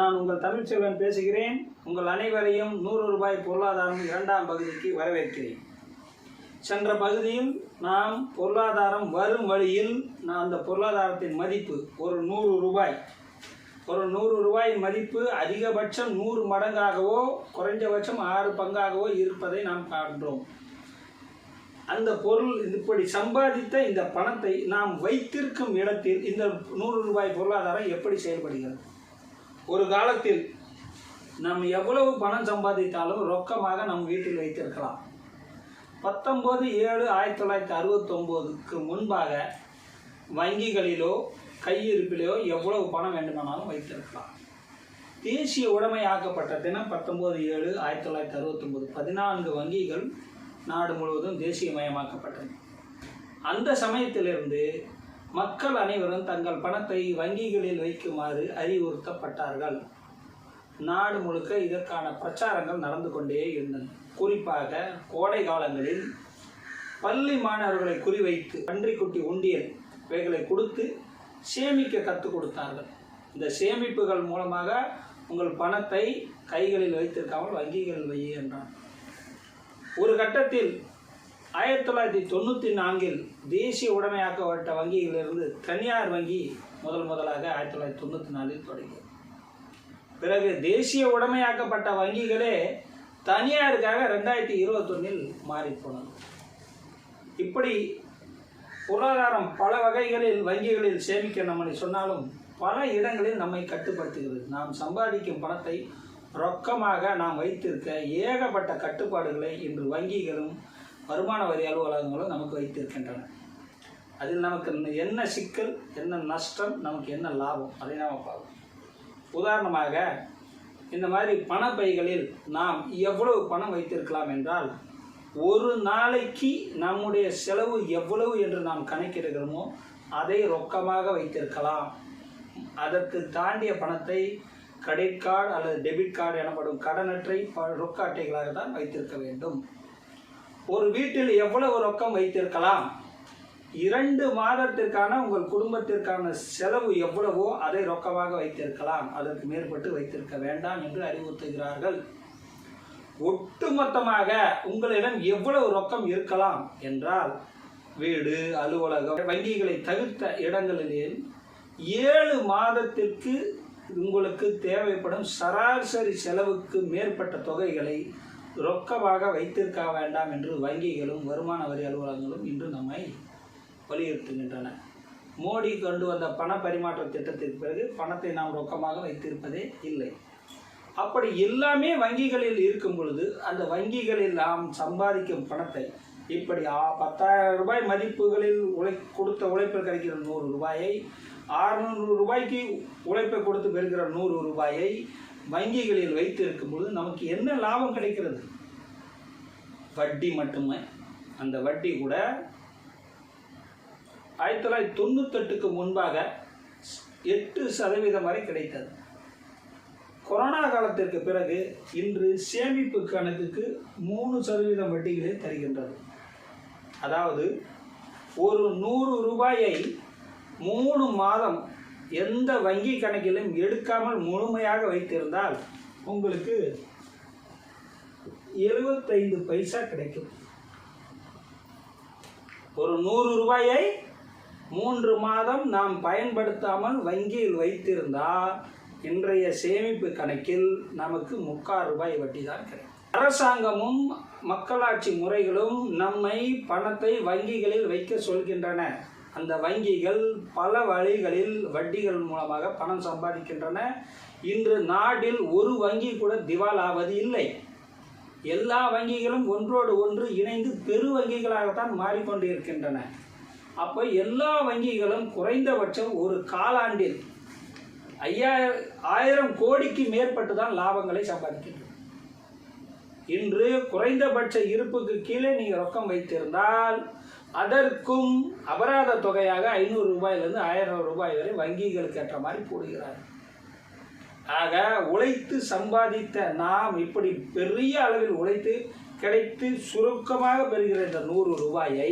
நான் உங்கள் தமிழ்ச்செல்வன் பேசுகிறேன். உங்கள் அனைவரையும் 100 ரூபாய் பொருளாதாரம் 2ஆம் பகுதிக்கு வரவேற்கிறேன். சென்ற பகுதியில் நாம் பொருளாதாரம் வரும் வழியில் அந்த பொருளாதாரத்தின் மதிப்பு ஒரு 100 ரூபாயின் மதிப்பு அதிகபட்சம் 100 மடங்காகவோ குறைஞ்சபட்சம் 6 பங்காகவோ இருப்பதை நாம் காண்கிறோம். அந்த பொருள் இப்படி சம்பாதித்த இந்த பணத்தை நாம் வைத்திருக்கும் இடத்தில் இந்த 100 ரூபாய் பொருளாதாரம் எப்படி செயல்படுகிறது? ஒரு காலத்தில் நாம் எவ்வளவு பணம் சம்பாதித்தாலும் ரொக்கமாக நம் வீட்டில் வைத்திருக்கலாம். 19/7/1969க்கு முன்பாக வங்கிகளிலோ கையிருப்பிலோ எவ்வளவு பணம் வேண்டுமானாலும் வைத்திருக்கலாம். தேசிய உடைமையாக்கப்பட்ட தினம் 19/7/1969 14 வங்கிகள் நாடு முழுவதும் தேசியமயமாக்கப்பட்டது. அந்த சமயத்திலிருந்து மக்கள் அனைவரும் தங்கள் பணத்தை வங்கிகளில் வைக்குமாறு அறிவுறுத்தப்பட்டார்கள். நாடு முழுக்க இதற்கான பிரச்சாரங்கள் நடந்து கொண்டே இருந்தன. குறிப்பாக கோடை காலங்களில் பள்ளி மாணவர்களை குறிவைத்து பன்றிக்குட்டி உண்டியல் இவைகளை கொடுத்து சேமிக்க கற்றுக் கொடுத்தார்கள். இந்த சேமிப்புகள் மூலமாக உங்கள் பணத்தை கைகளில் வைத்திருக்காமல் வங்கிகளில் வை என்றார். ஒரு கட்டத்தில் 1994இல் தேசிய உடைமையாக்கப்பட்ட வங்கியிலிருந்து தனியார் வங்கி முதலாக 1994இல் தொடங்கியது. பிறகு தேசிய உடைமையாக்கப்பட்ட வங்கிகளே தனியாருக்காக 2021இல் மாறிப்போனது. இப்படி பொருளாதாரம் பல வகைகளில் வங்கிகளில் சேமிக்க நம்மளை சொன்னாலும் பல இடங்களில் நம்மை கட்டுப்படுத்துகிறது. நாம் சம்பாதிக்கும் பணத்தை ரொக்கமாக நாம் வைத்திருக்க ஏகப்பட்ட கட்டுப்பாடுகளை இன்று வங்கிகளும் வருமான வரி அலுவலகங்களும் நமக்கு வைத்திருக்கின்றன. அதில் நமக்கு என்ன சிக்கல், என்ன நஷ்டம், நமக்கு என்ன லாபம், அதை நாம் பார்ப்போம். உதாரணமாக இந்த மாதிரி பணப்பைகளில் நாம் எவ்வளவு பணம் வைத்திருக்கலாம் என்றால், ஒரு நாளைக்கு நம்முடைய செலவு எவ்வளவு என்று நாம் கணக்கிடுகிறோமோ அதை ரொக்கமாக வைத்திருக்கலாம். அதற்கு தாண்டிய பணத்தை கிரெடிட் கார்டு அல்லது டெபிட் கார்டு எனப்படும் கடனற்றை ரொக்க அட்டைகளாக தான் வைத்திருக்க வேண்டும். ஒரு வீட்டில் எவ்வளவு ரொக்கம் வைத்திருக்கலாம்? 2 மாதத்திற்கான உங்கள் குடும்பத்திற்கான செலவு எவ்வளவோ அதை ரொக்கமாக வைத்திருக்கலாம். அதற்கு மேற்பட்டு வைத்திருக்க வேண்டாம் என்று அறிவுறுத்துகிறார்கள். ஒட்டுமொத்தமாக உங்களிடம் எவ்வளவு ரொக்கம் இருக்கலாம் என்றால், வீடு, அலுவலகம், வங்கிகளை தவிர்த்த இடங்களிலே 7 மாதத்திற்கு உங்களுக்கு தேவைப்படும் சராசரி செலவுக்கு மேற்பட்ட தொகைகளை ரொக்கமாக வைத்திருக்க வேண்டாம் என்று வங்கிகளும் வருமான வரி அலுவலகங்களும் இன்று நம்மை வலியுறுத்துகின்றன. மோடி கொண்டு வந்த பண பரிமாற்ற திட்டத்திற்கு பிறகு பணத்தை நாம் ரொக்கமாக வைத்திருப்பதே இல்லை. அப்படி எல்லாமே வங்கிகளில் இருக்கும் பொழுது அந்த வங்கிகளில் நாம் சம்பாதிக்கும் பணத்தை இப்படி 10,000 ரூபாய் மதிப்புகளில் கொடுத்த உழைப்பில் கிடைக்கிற 100 ரூபாயை 600 ரூபாய்க்கு உழைப்பை கொடுத்து பெறுகிற 100 ரூபாயை வங்கிகளில் வைத்திருக்கும் பொழுது நமக்கு என்ன லாபம் கிடைக்கிறது? வட்டி மட்டுமே. அந்த வட்டி கூட 1998க்கு முன்பாக 8% வரை கிடைத்தது. கொரோனா காலத்திற்கு பிறகு இன்று சேமிப்பு கணக்குக்கு 3% வட்டிகளே தருகின்றது. அதாவது ஒரு 100 ரூபாயை 3 மாதம் எந்த வங்கி கணக்கிலும் எடுக்காமல் முழுமையாக வைத்திருந்தால் உங்களுக்கு 75 பைசா கிடைக்கும். ஒரு 100 ரூபாயை 3 மாதம் நாம் பயன்படுத்தாமல் வங்கியில் வைத்திருந்தால் இன்றைய சேமிப்பு கணக்கில் நமக்கு 3/4 ரூபாய் வட்டி தான் கிடைக்கும். அரசாங்கமும் மக்களாட்சி முறைகளும் நம்மை பணத்தை வங்கிகளில் வைக்க சொல்கின்றன. அந்த வங்கிகள் பல வழிகளில் வட்டிகள் மூலமாக பணம் சம்பாதிக்கின்றன. இன்று நாட்டில் ஒரு வங்கி கூட திவால் ஆவது இல்லை. எல்லா வங்கிகளும் ஒன்றோடு ஒன்று இணைந்து பெரு வங்கிகளாகத்தான் மாறிக்கொண்டிருக்கின்றன. அப்போ எல்லா வங்கிகளும் குறைந்தபட்சம் ஒரு காலாண்டில் 1000 கோடிக்கு மேற்பட்டு தான் லாபங்களை சம்பாதிக்கின்றன. இன்று குறைந்தபட்ச இருப்புக்கு கீழே நீங்கள் ரொக்கம் வைத்திருந்தால் அதற்கும் அபராத தொகையாக 500 ரூபாயிலிருந்து 1000 ரூபாய் வரை வங்கிகளுக்கு ஏற்ற மாதிரி போடுகிறார். ஆக உழைத்து சம்பாதித்த நாம் இப்படி பெரிய அளவில் உழைத்து கிடைத்து சுருக்கமாக பெறுகிற இந்த 100 ரூபாயை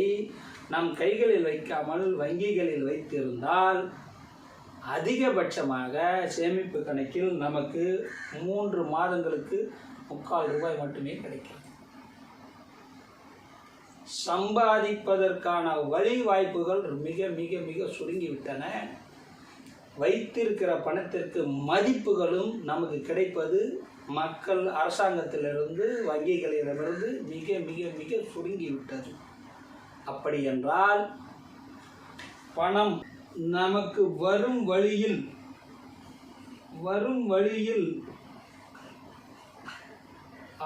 நம் கைகளில் வைக்காமல் வங்கிகளில் வைத்திருந்தால் அதிகபட்சமாக சேமிப்பு கணக்கில் நமக்கு 3 மாதங்களுக்கு 3/4 ரூபாய் மட்டுமே கிடைக்கும். சம்பாதிப்பதற்கான வழி வாய்ப்புகள் மிக மிக மிக சுருங்கிவிட்டன. வைத்திருக்கிற பணத்திற்கு மதிப்புகளும் நமக்கு கிடைப்பது மக்கள் அரசாங்கத்திலிருந்து வங்கிகளிடமிருந்து மிக மிக மிக சுருங்கிவிட்டது. அப்படி என்றால் பணம் நமக்கு வரும் வழியில்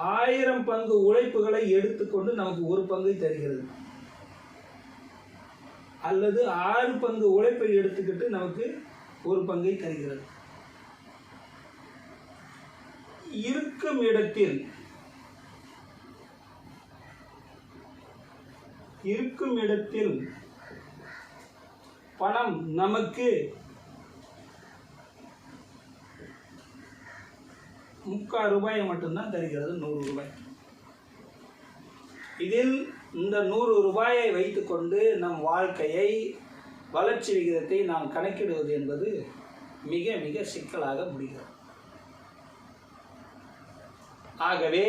1000 பங்கு உழைப்புகளை எடுத்துக்கொண்டு நமக்கு 1 பங்கை தருகிறது, அல்லது 6 பங்கு உழைப்பை எடுத்துக்கிட்டு நமக்கு 1 பங்கை தருகிறது. இருக்கும் இடத்தில் பணம் நமக்கு 3/4 ரூபாயை மட்டும்தான் தருகிறது, 100 ரூபாய். இதில் இந்த 100 ரூபாயை வைத்துக்கொண்டு நம் வாழ்க்கையை, வளர்ச்சி விகிதத்தை நாம் கணக்கிடுவது என்பது மிக மிக சிக்கலாக முடிகிறது. ஆகவே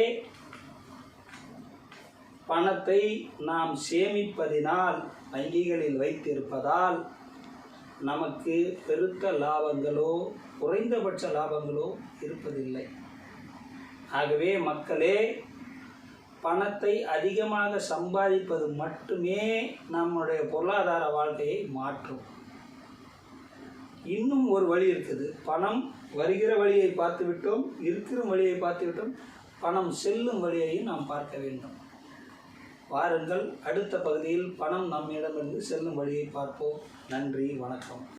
பணத்தை நாம் சேமிப்பதினால், வங்கிகளில் வைத்திருப்பதால் நமக்கு பெருத்த லாபங்களோ குறைந்தபட்ச லாபங்களோ இருப்பதில்லை. ஆகவே மக்களே, பணத்தை அதிகமாக சம்பாதிப்பது மட்டுமே நம்முடைய பொருளாதார வாழ்க்கையை மாற்றும். இன்னும் ஒரு வழி இருக்குது. பணம் வருகிற வழியை பார்த்துவிட்டோம், இருக்கிற வழியை பார்த்துவிட்டோம், பணம் செல்லும் வழியையும் நாம் பார்க்க வேண்டும். வாருங்கள், அடுத்த பகுதியில் பணம் நம்மிடமிருந்து செல்லும் வழியை பார்ப்போம். நன்றி, வணக்கம்.